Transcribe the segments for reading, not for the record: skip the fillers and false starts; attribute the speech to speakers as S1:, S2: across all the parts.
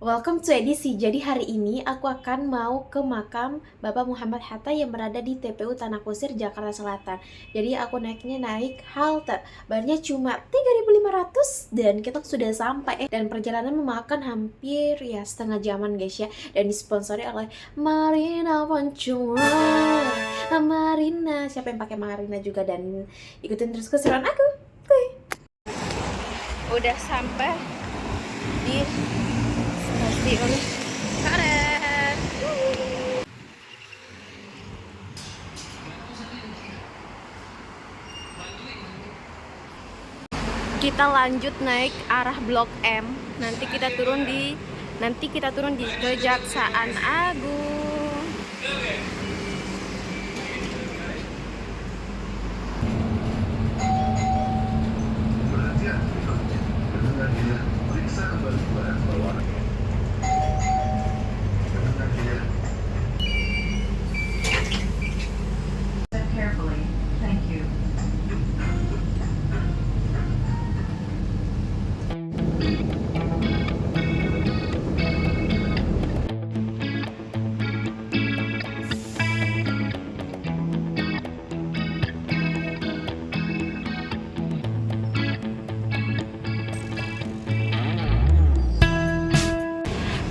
S1: Welcome to edisi. Jadi hari ini aku akan mau ke makam Bapak Muhammad Hatta yang berada di TPU Tanah Kusir, Jakarta Selatan. Jadi aku naik halte. Bayarnya cuma 3.500 dan kita sudah sampai. Dan perjalanan memakan hampir ya setengah jaman guys ya. Dan disponsori oleh Marina Pancura. Marina, siapa yang pakai Marina juga, dan ikutin terus keseruan aku. Udah sampai di stasiun Karet. Kita lanjut naik arah Blok M. Nanti kita turun di Kejaksaan Agung.
S2: Carefully. Thank you.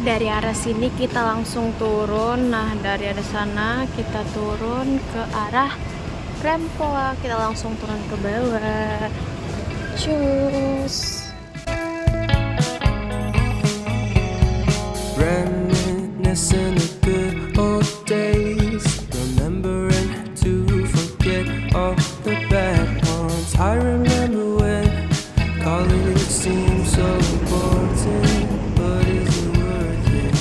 S1: Dari arah sini kita langsung turun. Nah, dari arah sana kita turun ke arah Rempoa. Kita langsung turun ke bawah. Cus.
S3: Reminiscing the good old days, remembering to forget all the bad ones. I remember when college seemed so important, but is it worth it?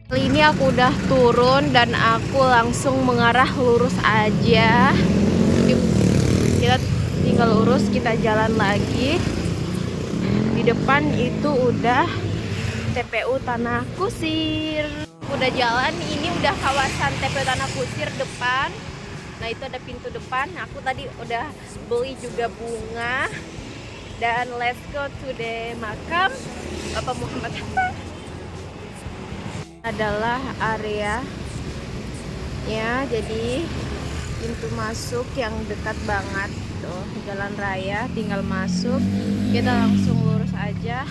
S1: Kali ini aku udah turun dan aku langsung mengarah lurus aja. Kita tinggal lurus, kita jalan lagi. Di depan itu udah TPU Tanah Kusir. Udah jalan, ini udah kawasan TPU Tanah Kusir depan. Nah, itu ada pintu depan. Aku tadi udah beli juga bunga. Dan let's go to the makam Bapak Muhammad Hatta. Adalah area ya, jadi pintu masuk yang dekat banget tuh, jalan raya, tinggal masuk, kita langsung lurus aja.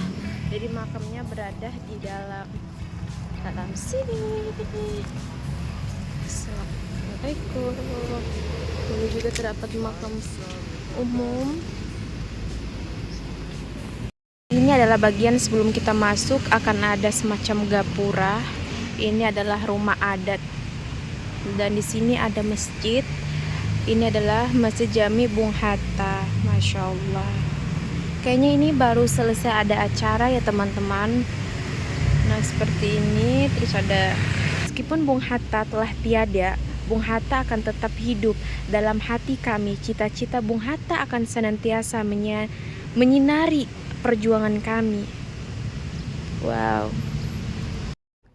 S1: Jadi makamnya berada di dalam sini. Assalamualaikum. Ini juga terdapat makam umum. Ini adalah bagian sebelum kita masuk, akan ada semacam gapura. Ini adalah rumah adat. Dan di sini ada masjid. Ini adalah Masjid Jami Bung Hatta. Masya Allah. Kayaknya ini baru selesai ada acara ya teman-teman. Nah, seperti ini. Terus ada, meskipun Bung Hatta telah tiada, Bung Hatta akan tetap hidup dalam hati kami. Cita-cita Bung Hatta akan senantiasa menyinari perjuangan kami. Wow.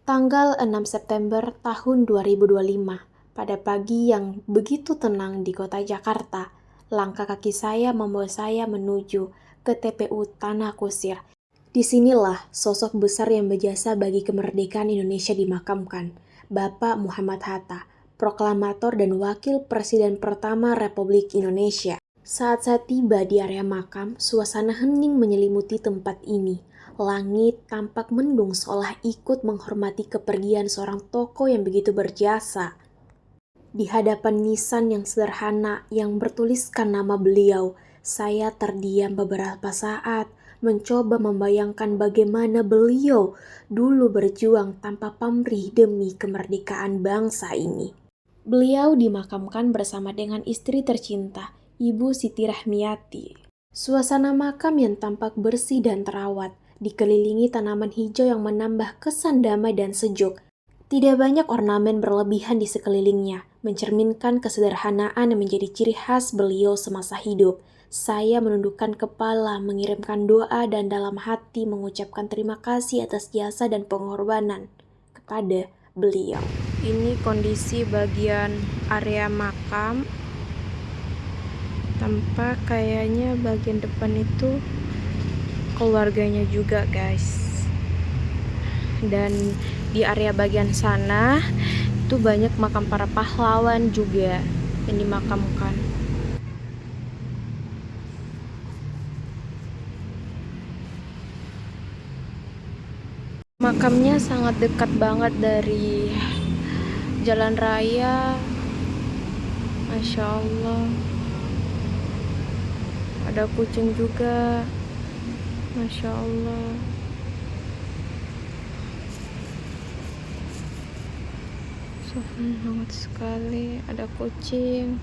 S1: Tanggal 6 September tahun 2025, pada pagi yang begitu tenang di kota Jakarta, langkah kaki saya membawa saya menuju ke TPU Tanah Kusir. Disinilah sosok besar yang berjasa bagi kemerdekaan Indonesia dimakamkan, Bapak Muhammad Hatta, proklamator dan wakil presiden pertama Republik Indonesia. Saat saya tiba di area makam, suasana hening menyelimuti tempat ini. Langit tampak mendung seolah ikut menghormati kepergian seorang tokoh yang begitu berjasa. Di hadapan nisan yang sederhana yang bertuliskan nama beliau, saya terdiam beberapa saat, mencoba membayangkan bagaimana beliau dulu berjuang tanpa pamrih demi kemerdekaan bangsa ini. Beliau dimakamkan bersama dengan istri tercinta, Ibu Siti Rahmiati. Suasana makam yang tampak bersih dan terawat, dikelilingi tanaman hijau yang menambah kesan damai dan sejuk. Tidak banyak ornamen berlebihan di sekelilingnya, mencerminkan kesederhanaan yang menjadi ciri khas beliau semasa hidup. Saya menundukkan kepala, mengirimkan doa, dan dalam hati mengucapkan terima kasih atas jasa dan pengorbanan kepada beliau. Ini kondisi bagian area makam. Tampak kayaknya bagian depan itu keluarganya juga, guys. Dan di area bagian sana itu banyak makam para pahlawan juga yang dimakamkan. Makamnya sangat dekat banget dari jalan raya. Masya Allah. Ada kucing juga. Masya Allah. Sangat sekali. Ada kucing.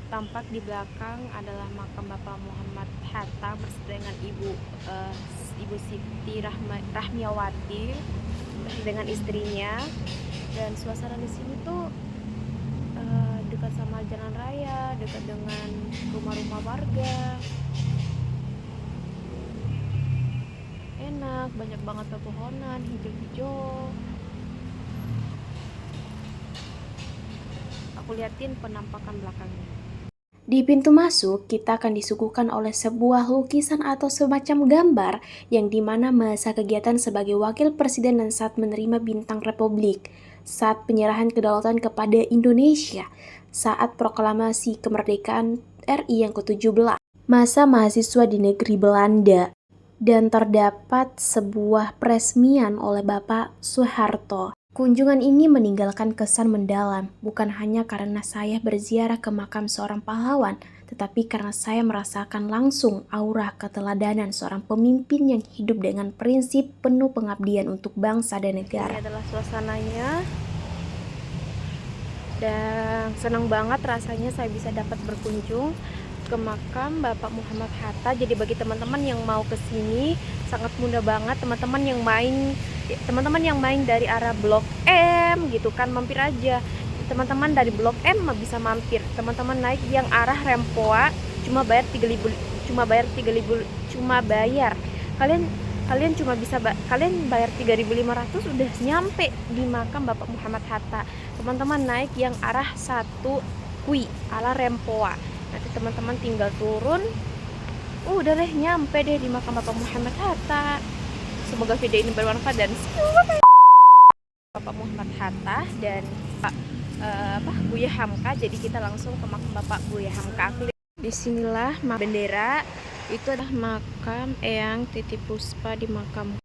S1: Tampak di belakang adalah makam Bapak Muhammad Hatta bersama dengan Ibu Siti Rahmiawati dengan istrinya. Dan suasana di sini tuh dekat sama jalan raya, dekat dengan rumah-rumah warga. Enak, banyak banget pepohonan hijau-hijau. Aku liatin penampakan belakangnya. Di pintu masuk, kita akan disuguhkan oleh sebuah lukisan atau semacam gambar yang dimana masa kegiatan sebagai wakil presiden dan saat menerima bintang republik, saat penyerahan kedaulatan kepada Indonesia, saat proklamasi kemerdekaan RI yang ke-17, masa mahasiswa di negeri Belanda, dan terdapat sebuah peresmian oleh Bapak Soeharto. Kunjungan ini meninggalkan kesan mendalam, bukan hanya karena saya berziarah ke makam seorang pahlawan, tetapi karena saya merasakan langsung aura keteladanan seorang pemimpin yang hidup dengan prinsip penuh pengabdian untuk bangsa dan negara. Ini adalah suasananya, dan senang banget rasanya saya bisa dapat berkunjung ke makam Bapak Muhammad Hatta. Jadi bagi teman-teman yang mau ke sini sangat mudah banget. Teman-teman yang main dari arah Blok M gitu kan, mampir aja. Teman-teman dari Blok M bisa mampir. Teman-teman naik yang arah Rempoa cuma bayar 3.000, kalian bayar 3.500 udah nyampe di makam Bapak Muhammad Hatta. Teman-teman naik yang arah 1 Kui ala Rempoa. Nanti teman-teman tinggal turun, udah deh nyampe deh di makam Bapak Muhammad Hatta. Semoga video ini bermanfaat dan Bapak Muhammad Hatta dan Pak Buya Hamka. Jadi kita langsung ke makam Bapak Buya Hamka. Disinilah bendera, itu adalah makam Eyang Titipuspa di makam